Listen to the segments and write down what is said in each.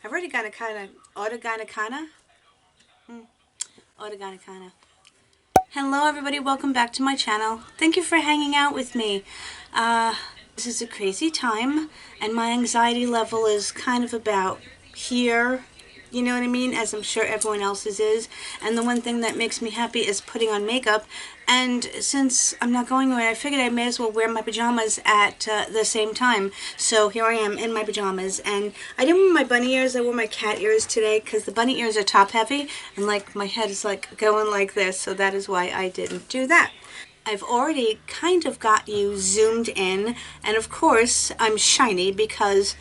I've already got a kind of autogynicana. Autogynicana. Hello everybody, welcome back to my channel. Thank you for hanging out with me. This is a crazy time and my anxiety level is kind of about here. You know what I mean? As I'm sure everyone else's is. And the one thing that makes me happy is putting on makeup. And since I'm not going away, I figured I may as well wear my pajamas at the same time. So here I am in my pajamas. And I didn't wear my bunny ears. I wore my cat ears today because the bunny ears are top heavy. And like my head is like going like this. So that is why I didn't do that. I've already kind of got you zoomed in. And of course, I'm shiny because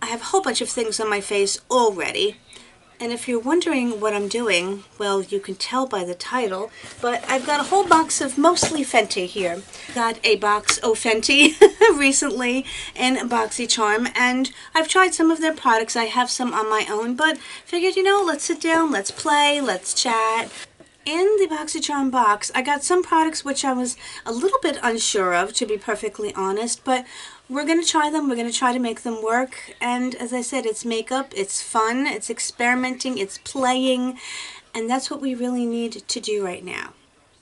I have a whole bunch of things on my face already. And if you're wondering what I'm doing, well, you can tell by the title, but I've got a whole box of mostly Fenty here. Got a box of Fenty recently in BoxyCharm, and I've tried some of their products. I have some on my own, but figured, you know, let's sit down, let's play, let's chat. In the BoxyCharm box, I got some products which I was a little bit unsure of, to be perfectly honest, but we're going to try them. We're going to try to make them work. And as I said, it's makeup, it's fun, it's experimenting, it's playing, and that's what we really need to do right now.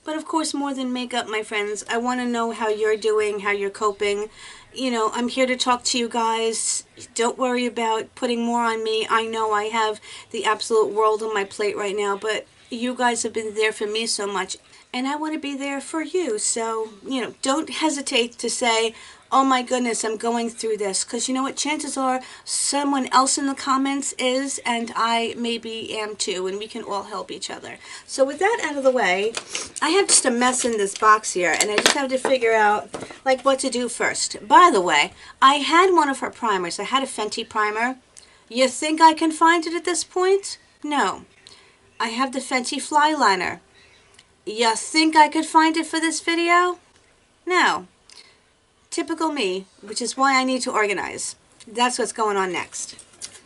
But of course, more than makeup, my friends, I want to know how you're doing, how you're coping. You know, I'm here to talk to you guys. Don't worry about putting more on me. I know I have the absolute world on my plate right now, but you guys have been there for me so much, and I want to be there for you. So, you know, don't hesitate to say, oh my goodness, I'm going through this, because you know what, chances are someone else in the comments is, and I maybe am too, and we can all help each other. So with that out of the way, I have just a mess in this box here, and I just have to figure out like what to do first. By the way, I had one of her primers. I had a Fenty primer. You think I can find it at this point? No. I have the Fenty Fly Liner. You think I could find it for this video? No. Typical me, which is why I need to organize. That's what's going on next.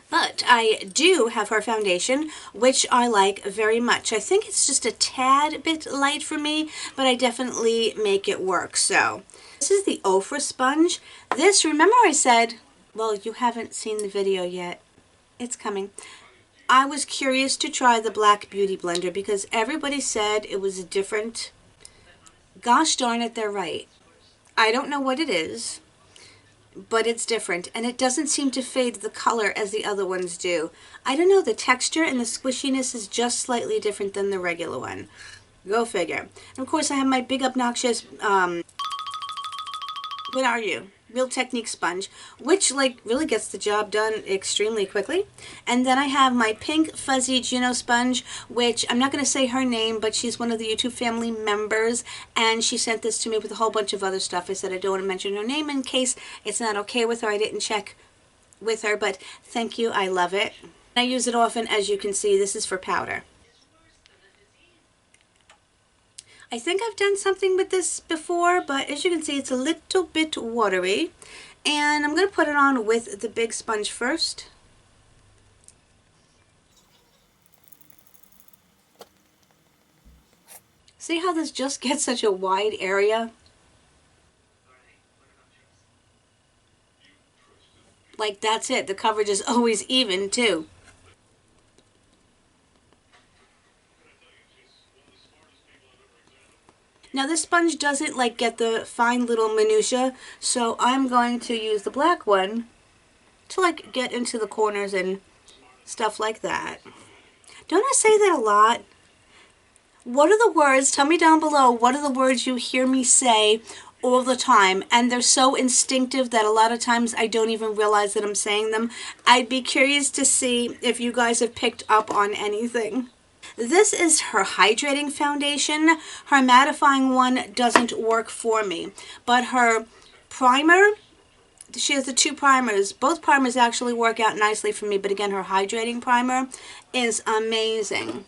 But I do have her foundation, which I like very much. I think it's just a tad bit light for me, but I definitely make it work. So this is the Ofra sponge. This, remember I said, well, you haven't seen the video yet. It's coming. I was curious to try the Black Beauty Blender because everybody said it was different. Gosh darn it, they're right. I don't know what it is, but it's different, and it doesn't seem to fade the color as the other ones do. I don't know, the texture and the squishiness is just slightly different than the regular one. Go figure. And of course I have my big obnoxious, what are you? Real Technique sponge, which like really gets the job done extremely quickly. And then I have my pink fuzzy Juno sponge, which I'm not going to say her name, but she's one of the YouTube family members, and she sent this to me with a whole bunch of other stuff. I said I don't want to mention her name in case it's not okay with her. I didn't check with her, but thank you, I love it. I use it often. As you can see, this is for powder. I think I've done something with this before, but as you can see, it's a little bit watery. And I'm going to put it on with the big sponge first. See how this just gets such a wide area? Like that's it. The coverage is always even too. Now this sponge doesn't like get the fine little minutia, so I'm going to use the black one to like get into the corners and stuff like that. Don't I say that a lot? What are the words, tell me down below, what are the words you hear me say all the time? And they're so instinctive that a lot of times I don't even realize that I'm saying them. I'd be curious to see if you guys have picked up on anything. This is her hydrating foundation. Her mattifying one doesn't work for me, but her primer, she has the two primers. Both primers actually work out nicely for me, but again, her hydrating primer is amazing.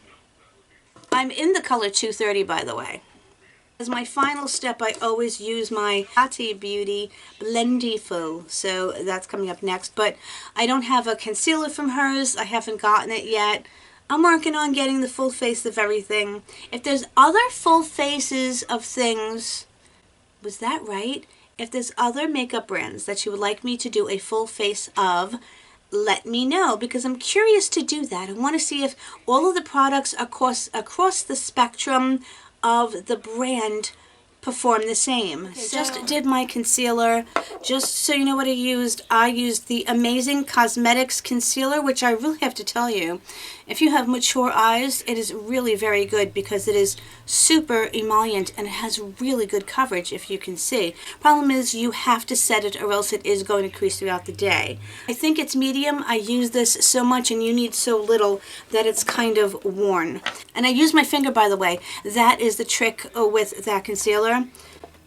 I'm in the color 230, by the way. As my final step, I always use my Fenty Beauty Blendiful, so that's coming up next, but I don't have a concealer from hers. I haven't gotten it yet. I'm working on getting the full face of everything. If there's other full faces of things, was that right? If there's other makeup brands that you would like me to do a full face of, let me know, because I'm curious to do that. I want to see if all of the products across the spectrum of the brand perform the same. Just did my concealer. Just so you know what I used the Amazing Cosmetics concealer, which I really have to tell you, if you have mature eyes, it is really very good because it is super emollient and it has really good coverage, if you can see. Problem is you have to set it or else it is going to crease throughout the day. I think it's medium. I use this so much and you need so little that it's kind of worn. And I use my finger, by the way. That is the trick with that concealer.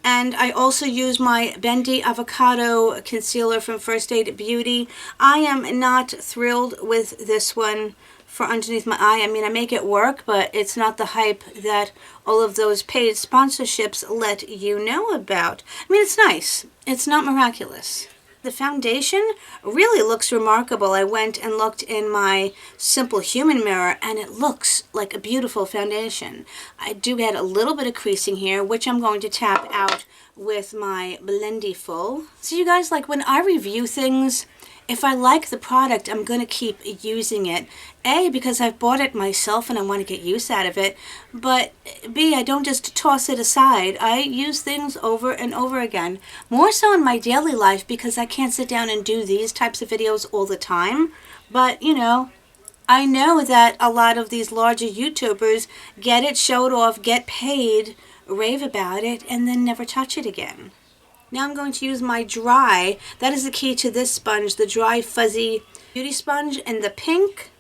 And I also use my Bendy Avocado Concealer from First Aid Beauty. I am not thrilled with this one for underneath my eye. I mean, I make it work, but it's not the hype that all of those paid sponsorships let you know about. I mean, it's nice. It's not miraculous. The foundation really looks remarkable. I went and looked in my Simple Human mirror and it looks like a beautiful foundation. I do get a little bit of creasing here, which I'm going to tap out with my Blendiful. So you guys, like when I review things, if I like the product, I'm going to keep using it. A, because I've bought it myself and I want to get use out of it. But B, I don't just toss it aside. I use things over and over again. More so in my daily life because I can't sit down and do these types of videos all the time. But, you know, I know that a lot of these larger YouTubers get it, show it off, get paid, rave about it, and then never touch it again. Now I'm going to use my dry, that is the key to this sponge, the dry fuzzy beauty sponge in the pink.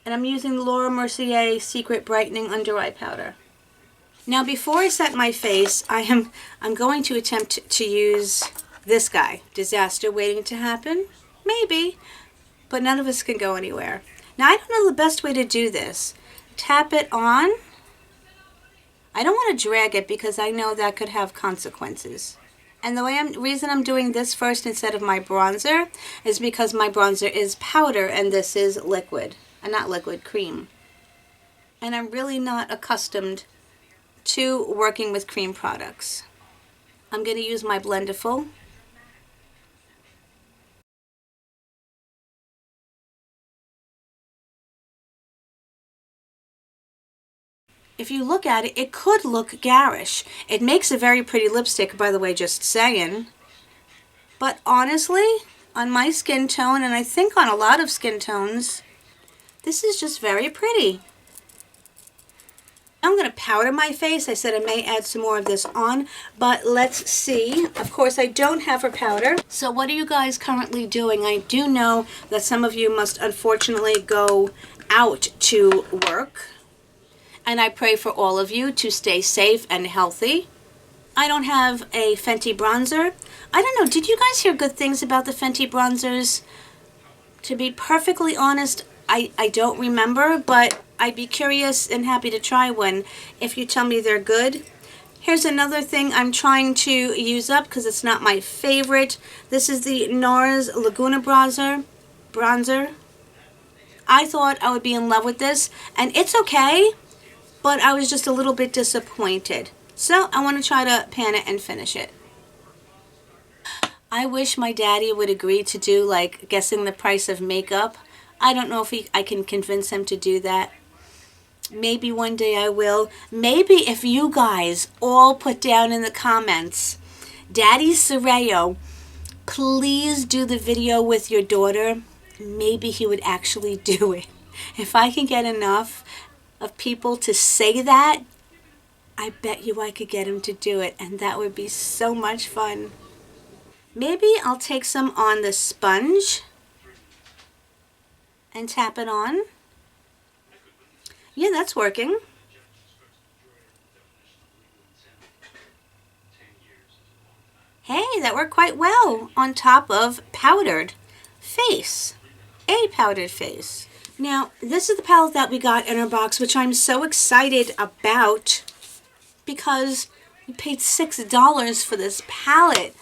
And I'm using Laura Mercier Secret Brightening Under Eye Powder. Now before I set my face, I'm going to attempt to use this guy. Disaster waiting to happen? Maybe. But none of us can go anywhere. Now I don't know the best way to do this. Tap it on. I don't want to drag it because I know that could have consequences. And the reason I'm doing this first instead of my bronzer is because my bronzer is powder and this is liquid. Not liquid, cream. And I'm really not accustomed to working with cream products. I'm going to use my Blendiful. If you look at it, it could look garish. It makes a very pretty lipstick, by the way, just saying. But honestly, on my skin tone, and I think on a lot of skin tones, this is just very pretty. I'm going to powder my face. I said I may add some more of this on, but let's see. Of course, I don't have her powder. So what are you guys currently doing? I do know that some of you must unfortunately go out to work. And I pray for all of you to stay safe and healthy. I don't have a Fenty bronzer. I don't know, did you guys hear good things about the Fenty bronzers? To be perfectly honest, I don't remember, but I'd be curious and happy to try one if you tell me they're good. Here's another thing I'm trying to use up because it's not my favorite. This is the Nars Laguna bronzer. I thought I would be in love with this, and it's okay, but I was just a little bit disappointed. So I want to try to pan it and finish it. I wish my daddy would agree to do like guessing the price of makeup. I don't know if I can convince him to do that. Maybe one day I will. Maybe if you guys all put down in the comments, Daddy Soreo, please do the video with your daughter, maybe he would actually do it. If I can get enough of people to say that, I bet you I could get him to do it, and that would be so much fun. Maybe I'll take some on the sponge and tap it on. Yeah, that's working. Hey, that worked quite well on top of powdered face. A powdered face. Now, this is the palette that we got in our box, which I'm so excited about because we paid $6 for this palette,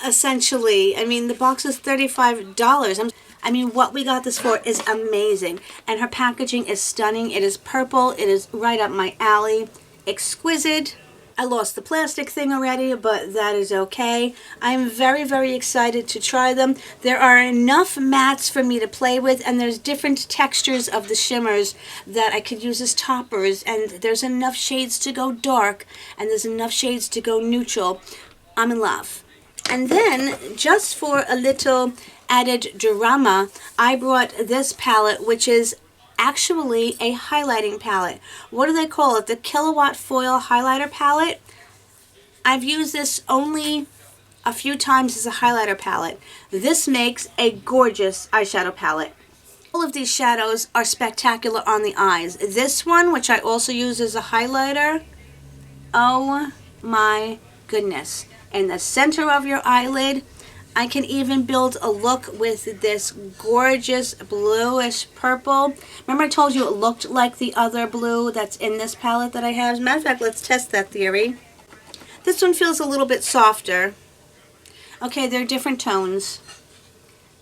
essentially. I mean, the box is $35. I mean, what we got this for is amazing. And her packaging is stunning. It is purple. It is right up my alley. Exquisite. I lost the plastic thing already, but that is okay. I'm very, very excited to try them. There are enough mattes for me to play with, and there's different textures of the shimmers that I could use as toppers, and there's enough shades to go dark, and there's enough shades to go neutral. I'm in love. And then, just for a little added drama, I brought this palette, which is actually a highlighting palette. What do they call it? The Kilowatt Foil Highlighter Palette. I've used this only a few times as a highlighter palette. This makes a gorgeous eyeshadow palette. All of these shadows are spectacular on the eyes. This one, which I also use as a highlighter, oh my goodness. In the center of your eyelid, I can even build a look with this gorgeous bluish purple. Remember I told you it looked like the other blue that's in this palette that I have? As a matter of fact, let's test that theory. This one feels a little bit softer. Okay, they're different tones,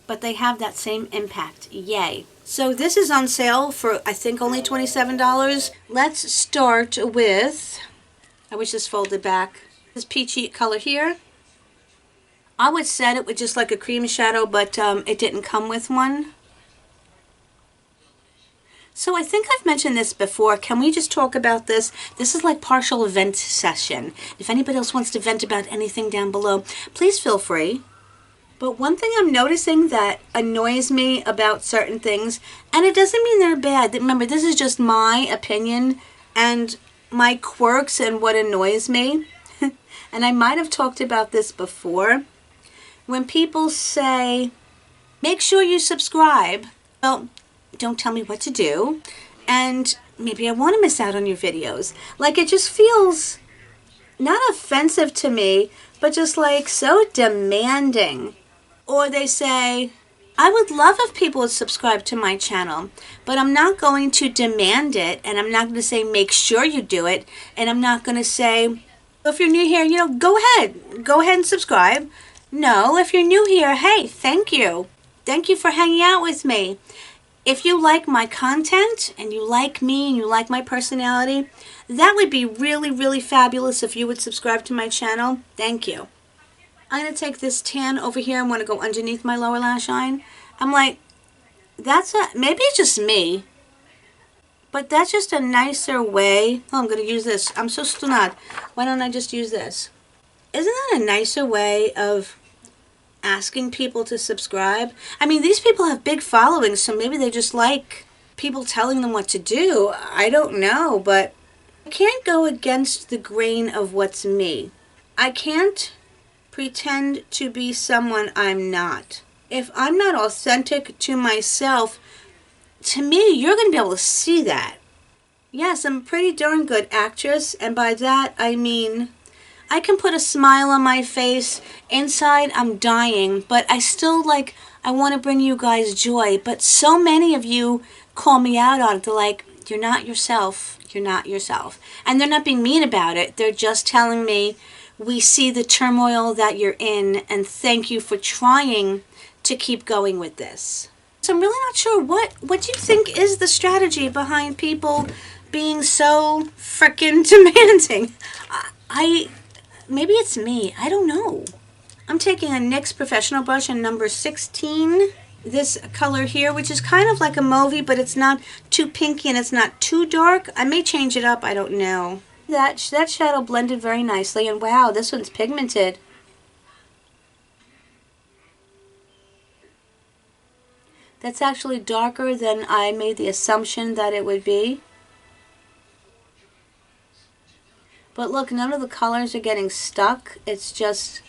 but they have that same impact. Yay. So this is on sale for, I think, only $27. Let's start with, I wish this folded back, this peachy color here. I would set it with just like a cream shadow, but it didn't come with one. So I think I've mentioned this before. Can we just talk about this? This is like partial vent session. If anybody else wants to vent about anything down below, please feel free. But one thing I'm noticing that annoys me about certain things, and it doesn't mean they're bad. Remember, this is just my opinion and my quirks and what annoys me. And I might have talked about this before. When people say, make sure you subscribe, well, don't tell me what to do, and maybe I want to miss out on your videos. Like, it just feels not offensive to me, but just like so demanding. Or they say, I would love if people would subscribe to my channel, but I'm not going to demand it, and I'm not going to say make sure you do it, and I'm not going to say, if you're new here, go ahead and subscribe. No, if you're new here, hey, thank you. Thank you for hanging out with me. If you like my content and you like me and you like my personality, that would be really, really fabulous if you would subscribe to my channel. Thank you. I'm going to take this tan over here and want to go underneath my lower lash line. I'm like, maybe it's just me, but that's just a nicer way. Oh, I'm going to use this. I'm so stunned. Why don't I just use this? Isn't that a nicer way of asking people to subscribe? I mean, these people have big followings, so maybe they just like people telling them what to do. I don't know, but I can't go against the grain of what's me. I can't pretend to be someone I'm not. If I'm not authentic to myself, to me, you're going to be able to see that. Yes, I'm a pretty darn good actress, and by that I mean I can put a smile on my face. Inside, I'm dying, but I still, I want to bring you guys joy. But so many of you call me out on it. They're like, you're not yourself. You're not yourself. And they're not being mean about it. They're just telling me, we see the turmoil that you're in, and thank you for trying to keep going with this. So I'm really not sure what do you think is the strategy behind people being so frickin' demanding? Maybe it's me. I don't know. I'm taking a NYX professional brush in number 16. This color here, which is kind of like a mauvey, but it's not too pinky and it's not too dark. I may change it up. I don't know. That shadow blended very nicely. And wow, this one's pigmented. That's actually darker than I made the assumption that it would be. But look, none of the colors are getting stuck. It's just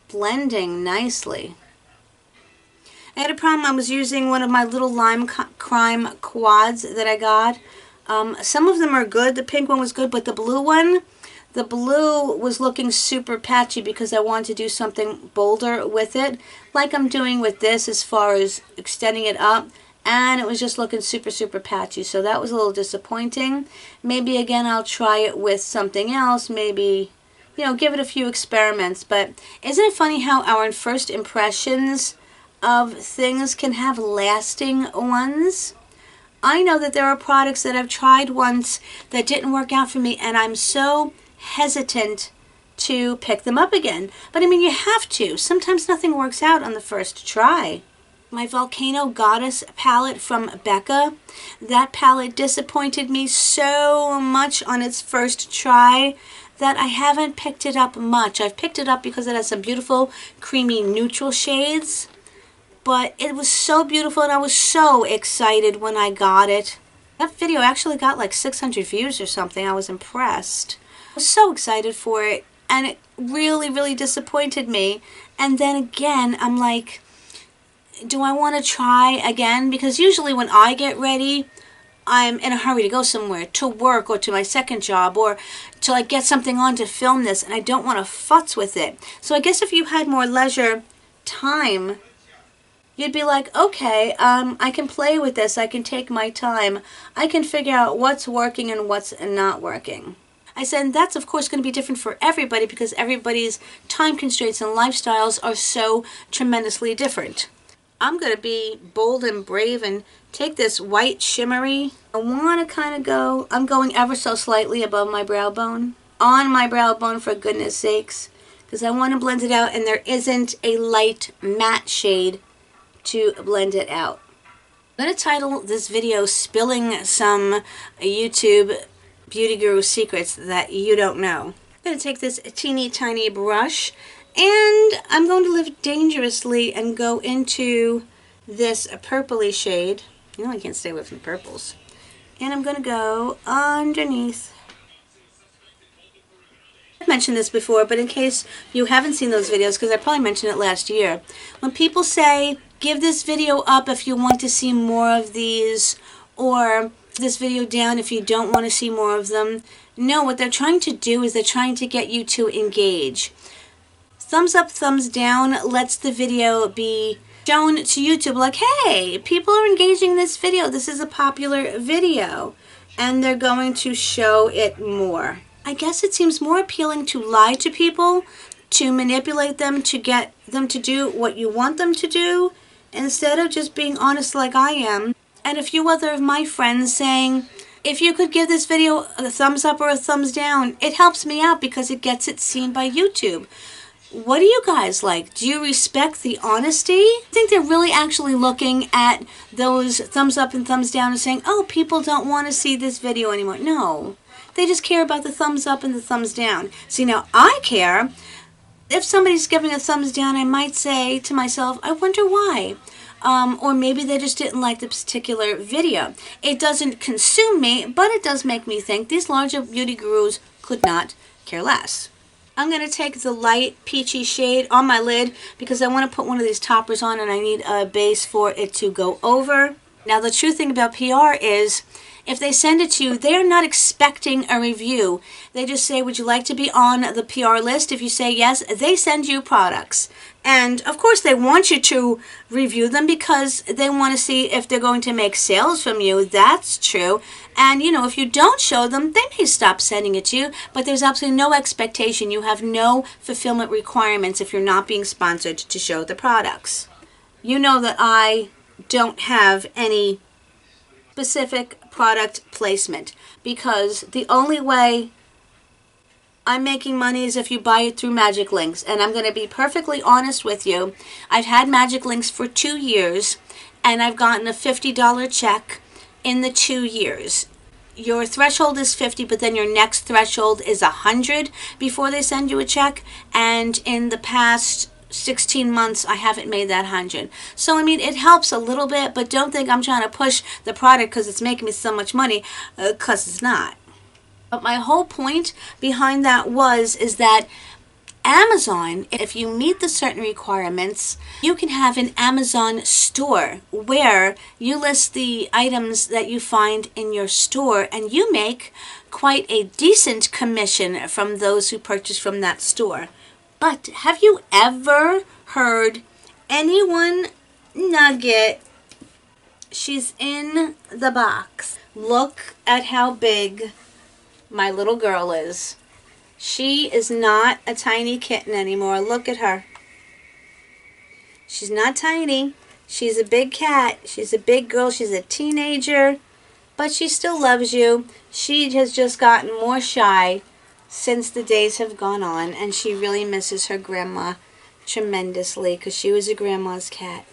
blending nicely. I had a problem. I was using one of my little lime crime quads that I got. Some of them are good. The pink one was good, but the blue was looking super patchy because I wanted to do something bolder with it, like I'm doing with this as far as extending it up. And it was just looking super, super patchy. So that was a little disappointing. Maybe again I'll try it with something else. Maybe, give it a few experiments. But isn't it funny how our first impressions of things can have lasting ones? I know that there are products that I've tried once that didn't work out for me, and I'm so hesitant to pick them up again. But I mean, you have to. Sometimes nothing works out on the first try. My Volcano Goddess palette from Becca. That palette disappointed me so much on its first try that I haven't picked it up much. I've picked it up because it has some beautiful creamy neutral shades. But it was so beautiful and I was so excited when I got it. That video actually got like 600 views or something. I was impressed. I was so excited for it and it really, really disappointed me. And then again, I'm like, do I want to try again? Because usually when I get ready, I'm in a hurry to go somewhere, to work or to my second job or to like get something on to film this and I don't want to futz with it. So I guess if you had more leisure time, you'd be like, okay, I can play with this, I can take my time, I can figure out what's working and what's not working. I said that's of course going to be different for everybody because everybody's time constraints and lifestyles are so tremendously different. I'm going to be bold and brave and take this white shimmery. I want to kind of go, I'm going ever so slightly above my brow bone, on my brow bone for goodness sakes, because I want to blend it out and there isn't a light matte shade to blend it out. I'm going to title this video Spilling Some YouTube Beauty Guru Secrets That You Don't Know. I'm going to take this teeny tiny brush and I'm going to live dangerously and go into this purpley shade. You know I can't stay away from purples. And I'm going to go underneath. I've mentioned this before, but in case you haven't seen those videos, because I probably mentioned it last year, when people say, give this video up if you want to see more of these, or this video down if you don't want to see more of them, no, what they're trying to do is they're trying to get you to engage. Thumbs up, thumbs down lets the video be shown to YouTube like, hey, people are engaging in this video. This is a popular video. And they're going to show it more. I guess it seems more appealing to lie to people, to manipulate them, to get them to do what you want them to do, instead of just being honest like I am. And a few other of my friends saying, if you could give this video a thumbs up or a thumbs down, it helps me out because it gets it seen by YouTube. What do you guys like? Do you respect the honesty? I think they're really actually looking at those thumbs up and thumbs down and saying, oh, people don't want to see this video anymore. No, they just care about the thumbs up and the thumbs down. See, now I care. If somebody's giving a thumbs down, I might say to myself, I wonder why. Or maybe they just didn't like the particular video. It doesn't consume me, but it does make me think these larger beauty gurus could not care less. I'm going to take the light peachy shade on my lid because I want to put one of these toppers on and I need a base for it to go over. Now the true thing about PR is if they send it to you, they're not expecting a review. They just say, would you like to be on the PR list? If you say yes, they send you products. And of course they want you to review them because they want to see if they're going to make sales from you. That's true. And you know, if you don't show them, they may stop sending it to you, but there's absolutely no expectation. You have no fulfillment requirements if you're not being sponsored to show the products. You know that I don't have any specific product placement because the only way I'm making money is if you buy it through Magic Links. And I'm going to be perfectly honest with you. I've had Magic Links for 2 years and I've gotten a $50 check in the 2 years. Your threshold is 50, but then your next threshold is 100 before they send you a check. And in the past 16 months, I haven't made that 100. So, I mean, it helps a little bit, but don't think I'm trying to push the product because it's making me so much money, because it's not. But my whole point behind that is that Amazon, if you meet the certain requirements, you can have an Amazon store where you list the items that you find in your store and you make quite a decent commission from those who purchase from that store. But have you ever heard anyone nugget? She's in the box. Look at how big my little girl is. She is not a tiny kitten anymore. Look at her. She's not tiny. She's a big cat. She's a big girl. She's a teenager. But she still loves you. She has just gotten more shy since the days have gone on, and she really misses her grandma tremendously because she was a grandma's cat.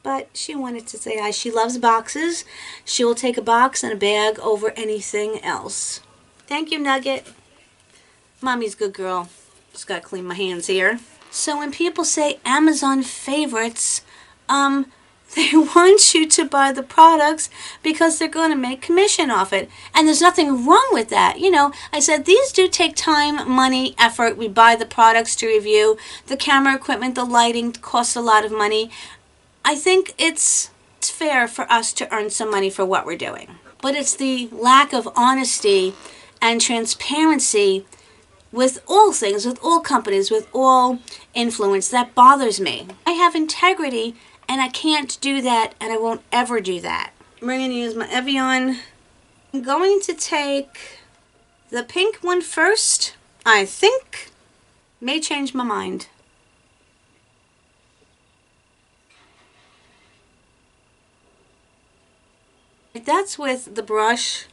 But she wanted to say hi. She loves boxes. She will take a box and a bag over anything else. Thank you, Nugget. Mommy's a good girl. Just gotta clean my hands here. So when people say Amazon favorites, they want you to buy the products because they're going to make commission off it. And there's nothing wrong with that. You know, I said these do take time, money, effort. We buy the products to review. The camera equipment, the lighting costs a lot of money. I think it's fair for us to earn some money for what we're doing. But it's the lack of honesty and transparency with all things, with all companies, with all influence that bothers me. I have integrity and I can't do that, and I won't ever do that. I'm going to use my Evian. I'm going to take the pink one first. I think may change my mind. That's with the brush.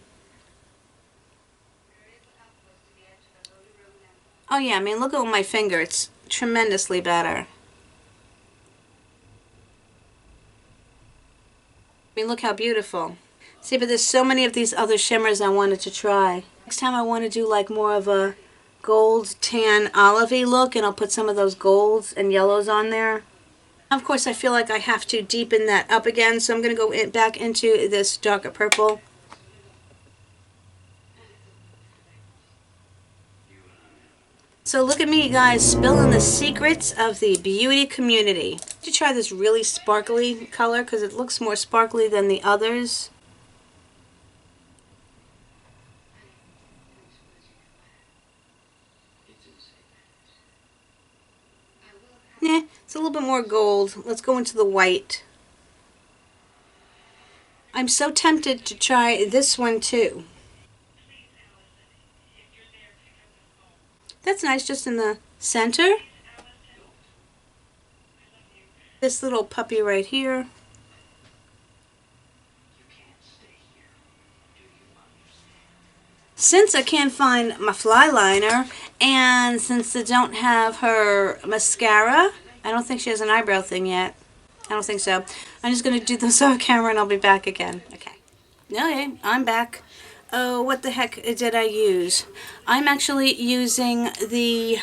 Oh yeah, I mean, look at my finger. It's tremendously better. I mean, look how beautiful. See, but there's so many of these other shimmers I wanted to try. Next time I want to do like more of a gold, tan, olivey look, and I'll put some of those golds and yellows on there. Of course, I feel like I have to deepen that up again, so I'm going to go back into this darker purple. So look at me, guys, spilling the secrets of the beauty community. To try this really sparkly color because it looks more sparkly than the others. Nah, it's a little bit more gold. Let's go into the white. I'm so tempted to try this one too. That's nice, just in the center. This little puppy right here. Since I can't find my fly liner, and since I don't have her mascara, I don't think she has an eyebrow thing yet. I don't think so. I'm just going to do this off camera and I'll be back again. Okay. Okay, I'm back. Oh, what the heck did I use? I'm actually using the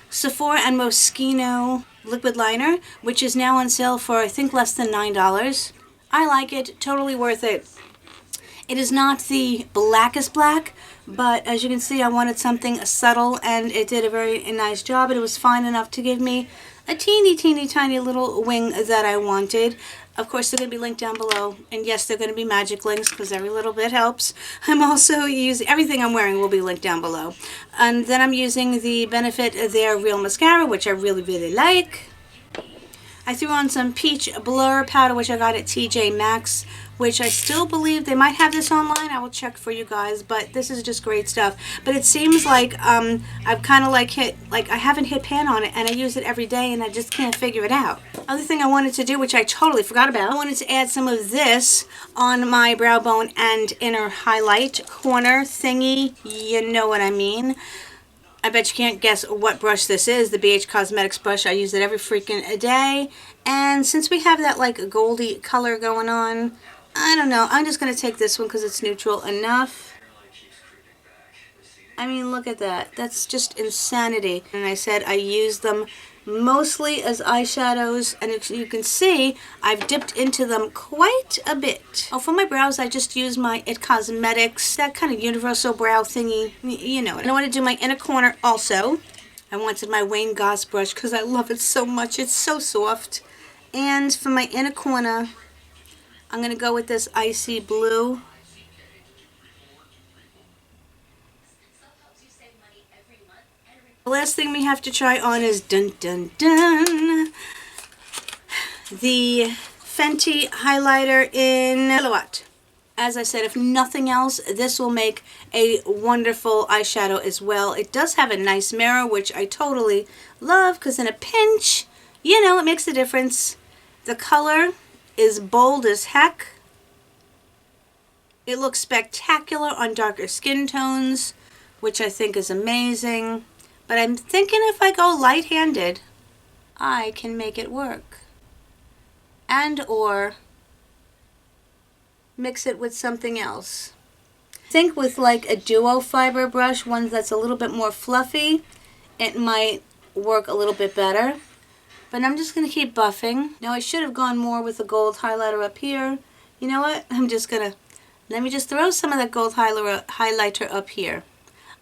Sephora and Moschino liquid liner, which is now on sale for I think less than $9. I like it, totally worth it. It is not the blackest black, but as you can see, I wanted something subtle, and it did a very nice job, and it was fine enough to give me a teeny tiny little wing that I wanted. Of course, they're going to be linked down below, and yes, they're going to be magic links because every little bit helps. I'm also using, everything I'm wearing will be linked down below. And then I'm using the Benefit Their Real Mascara, which I really like. I threw on some Peach Blur Powder, which I got at TJ Maxx, which I still believe they might have this online. I will check for you guys, but this is just great stuff. But it seems like I've kind of like I haven't hit pan on it, and I use it every day, and I just can't figure it out. Other thing I wanted to do, which I totally forgot about, I wanted to add some of this on my brow bone and inner highlight corner thingy. You know what I mean. I bet you can't guess what brush this is, the BH Cosmetics brush. I use it every freaking day. And since we have that like goldy color going on, I don't know. I'm just going to take this one because it's neutral enough. I mean, look at that. That's just insanity. And I said I use them mostly as eyeshadows, and as you can see, I've dipped into them quite a bit. Oh, for my brows, I just use my It Cosmetics, that kind of universal brow thingy, you know. And I want to do my inner corner also. I wanted my Wayne Goss brush because I love it so much. It's so soft. And for my inner corner, I'm going to go with this icy blue. The last thing we have to try on is the Fenty highlighter in Kilowatt. As I said, if nothing else, this will make a wonderful eyeshadow as well. It does have a nice mirror, which I totally love, because in a pinch, you know, it makes a difference. The color is bold as heck. It looks spectacular on darker skin tones. which I think is amazing. But I'm thinking if I go light-handed, I can make it work. And or mix it with something else. I think with like a duo fiber brush, one that's a little bit more fluffy, it might work a little bit better. But I'm just going to keep buffing. Now I should have gone more with the gold highlighter up here. You know what? I'm just going to, let me just throw some of that gold highlighter up here.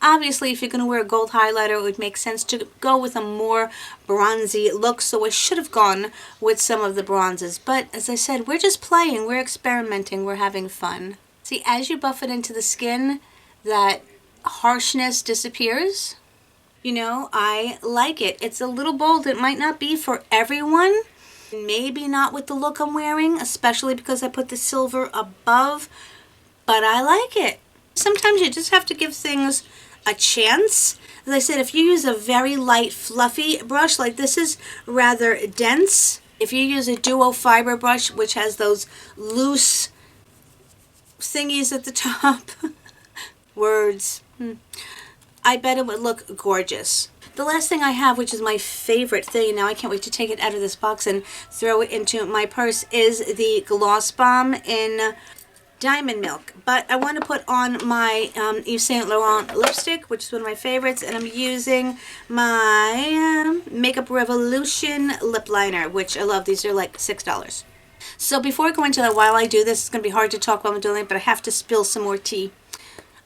Obviously, if you're going to wear a gold highlighter, it would make sense to go with a more bronzy look. So I should have gone with some of the bronzes. But as I said, we're just playing. We're experimenting. We're having fun. See, as you buff it into the skin, that harshness disappears. You know, I like it. It's a little bold. It might not be for everyone. Maybe not with the look I'm wearing, especially because I put the silver above. But I like it. Sometimes you just have to give things a chance. As I said, if you use a very light, fluffy brush, like this is rather dense. If you use a duo fiber brush, which has those loose thingies at the top, words, I bet it would look gorgeous. The last thing I have, which is my favorite thing, now I can't wait to take it out of this box and throw it into my purse, is the Gloss Bomb in Diamond Milk. But I want to put on my Yves Saint Laurent lipstick, which is one of my favorites, and I'm using my Makeup Revolution lip liner, which I love. These are like $6. So before I go into that, while I do this, it's going to be hard to talk while I'm doing it, but I have to spill some more tea.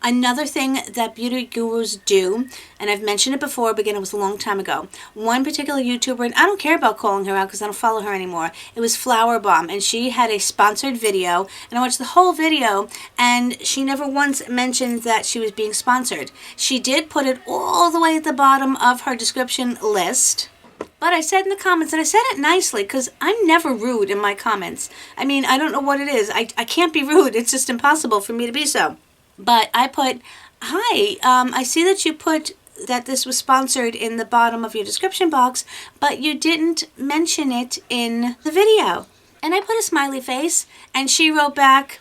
Another thing that beauty gurus do, and I've mentioned it before, but again, it was a long time ago. One particular YouTuber, and I don't care about calling her out because I don't follow her anymore. It was Flower Bomb, and she had a sponsored video, and I watched the whole video, and she never once mentioned that she was being sponsored. She did put it all the way at the bottom of her description list. But I said in the comments, and I said it nicely, because I'm never rude in my comments. I mean, I don't know what it is. I can't be rude. It's just impossible for me to be so. But I put, hi, I see that you put that this was sponsored in the bottom of your description box, but you didn't mention it in the video. And I put a smiley face, and she wrote back,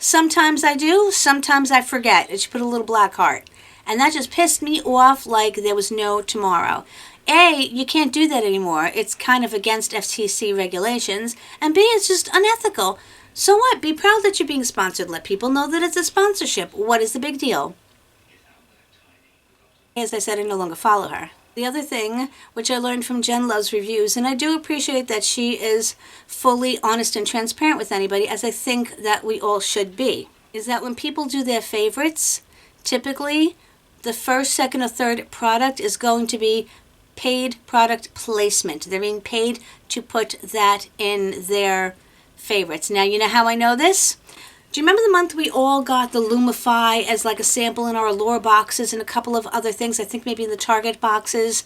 sometimes I do, sometimes I forget. And she put a little black heart. And that just pissed me off like there was no tomorrow. A, you can't do that anymore. It's kind of against FTC regulations. And B, it's just unethical. So what? Be proud that you're being sponsored. Let people know that it's a sponsorship. What is the big deal? As I said, I no longer follow her. The other thing, which I learned from Jen Loves Reviews, and I do appreciate that she is fully honest and transparent with anybody, as I think that we all should be, is that when people do their favorites, typically the first, second, or third product is going to be paid product placement. They're being paid to put that in their favorites. Now, you know how I know this? Do you remember the month we all got the Lumify as like a sample in our Allure boxes and a couple of other things, I think maybe in the Target boxes?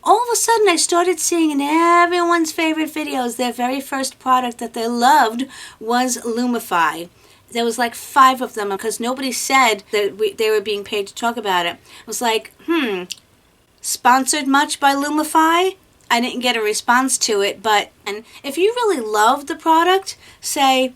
All of a sudden I started seeing in everyone's favorite videos their very first product that they loved was Lumify. There was like 5 of them because nobody said that they were being paid to talk about it. It was like, sponsored much by Lumify? I didn't get a response to it, but and if you really love the product, say,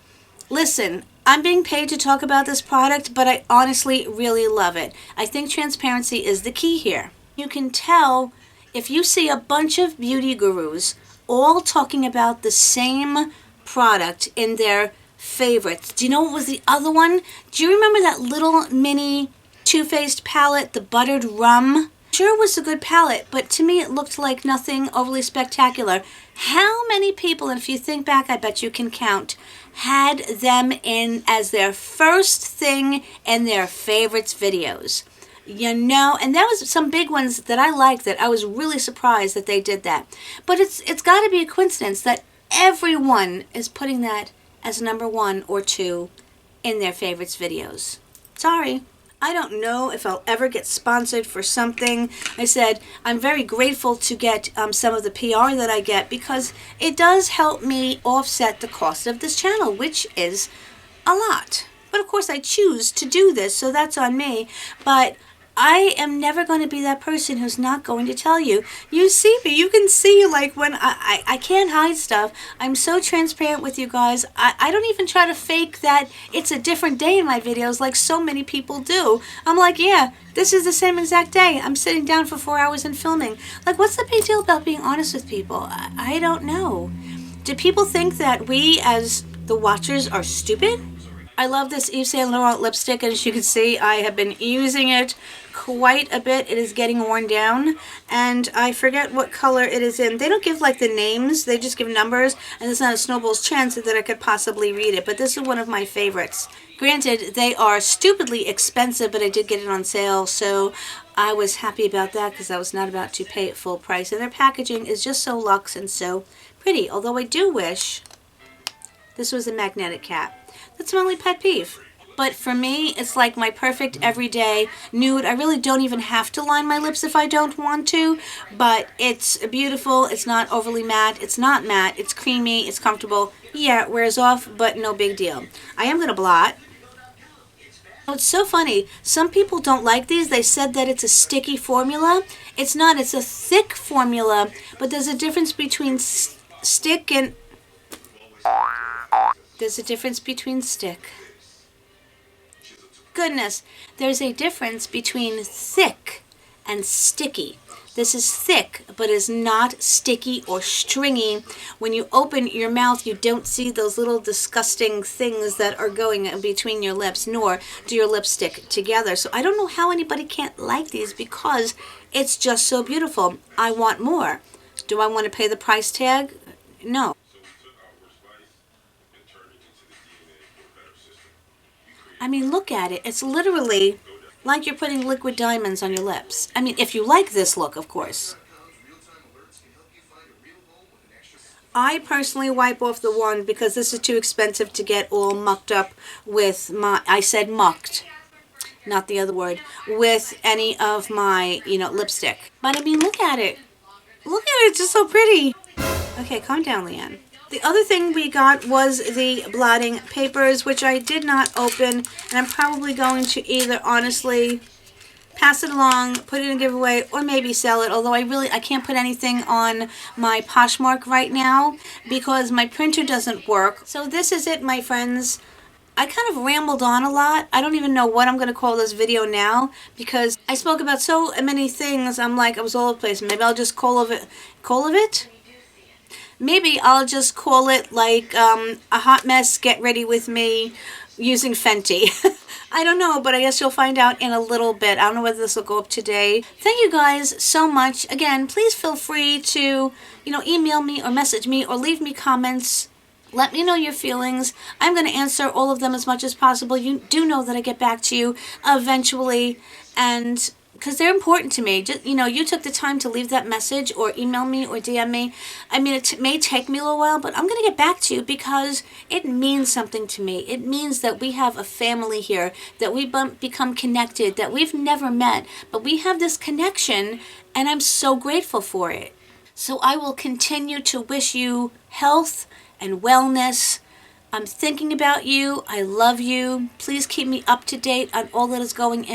listen, I'm being paid to talk about this product, but I honestly really love it. I think transparency is the key here. You can tell if you see a bunch of beauty gurus all talking about the same product in their favorites. Do you know what was the other one? Do you remember that little mini Too Faced palette, the Buttered Rum? Sure, it was a good palette, but to me it looked like nothing overly spectacular. How many people, and if you think back, I bet you can count, had them in as their first thing in their favorites videos? You know, and that was some big ones that I liked, that I was really surprised that they did that. But it's got to be a coincidence that everyone is putting that as number 1 or 2 in their favorites videos. Sorry. I don't know if I'll ever get sponsored for something. I said I'm very grateful to get some of the PR that I get because it does help me offset the cost of this channel, which is a lot. But of course I choose to do this, so that's on me. But I am never going to be that person who's not going to tell you. You see me. You can see, like, when I can't hide stuff. I'm so transparent with you guys. I don't even try to fake that it's a different day in my videos like so many people do. I'm like, yeah, this is the same exact day. I'm sitting down for 4 hours and filming. Like, what's the big deal about being honest with people? I don't know. Do people think that we as the watchers are stupid? I love this Yves Saint Laurent lipstick, and as you can see, I have been using it quite a bit. It is getting worn down, and I forget what color it is in. They don't give like the names, they just give numbers, and there's not a snowball's chance that I could possibly read it, but this is one of my favorites. Granted, they are stupidly expensive, but I did get it on sale, so I was happy about that because I was not about to pay it full price, and their packaging is just so luxe and so pretty, although I do wish this was a magnetic cap. That's my only pet peeve. But for me, it's like my perfect everyday nude. I really don't even have to line my lips if I don't want to. But it's beautiful. It's not overly matte. It's not matte. It's creamy. It's comfortable. Yeah, it wears off, but no big deal. I am going to blot. It's so funny. Some people don't like these. They said that it's a sticky formula. It's not. It's a thick formula. But there's a difference between stick and... There's a difference between stick. Goodness, there's a difference between thick and sticky. This is thick, but is not sticky or stringy. When you open your mouth, you don't see those little disgusting things that are going between your lips, nor do your lips stick together. So I don't know how anybody can't like these because it's just so beautiful. I want more. Do I want to pay the price tag? No. I mean, look at it. It's literally like you're putting liquid diamonds on your lips. I mean, if you like this look, of course. I personally wipe off the one because this is too expensive to get all mucked up with my, I said mucked, not the other word, with any of my, lipstick. But I mean, look at it. Look at it. It's just so pretty. Okay, calm down, Leanne. The other thing we got was the blotting papers, which I did not open, and I'm probably going to either honestly pass it along, put it in a giveaway, or maybe sell it, although I can't put anything on my Poshmark right now because my printer doesn't work. So this is it, my friends. I kind of rambled on a lot. I don't even know what I'm going to call this video now because I spoke about so many things. I'm like, I was all over the place. Maybe I'll just call of it? Maybe I'll just call it like a hot mess, get ready with me using Fenty. I don't know, but I guess you'll find out in a little bit. I don't know whether this will go up today. Thank you guys so much. Again, please feel free to, email me or message me or leave me comments. Let me know your feelings. I'm going to answer all of them as much as possible. You do know that I get back to you eventually, and because they're important to me. Just, you took the time to leave that message or email me or DM me. I mean, it may take me a little while, but I'm going to get back to you because it means something to me. It means that we have a family here, that we've become connected, that we've never met, but we have this connection, and I'm so grateful for it. So I will continue to wish you health and wellness. I'm thinking about you. I love you. Please keep me up to date on all that is going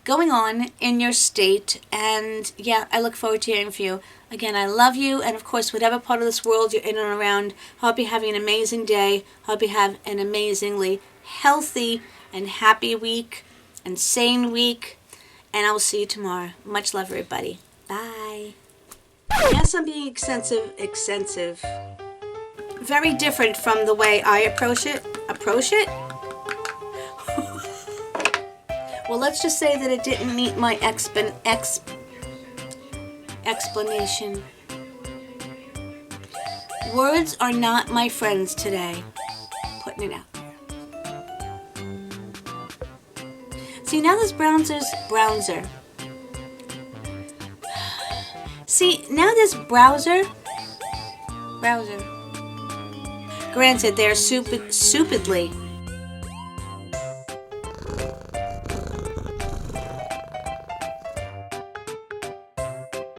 going on in your state. And yeah, I look forward to hearing from you. Again, I love you, and of course, whatever part of this world you're in and around, hope you're having an amazing day. Hope you have an amazingly healthy and happy week and sane week, and I will see you tomorrow. Much love, everybody. Bye. Yes, I'm being extensive. Very different from the way I approach it. Well, let's just say that it didn't meet my explanation. Words are not my friends today. Putting it out there. See, now this browser. See, now this browser. Granted, they're stupidly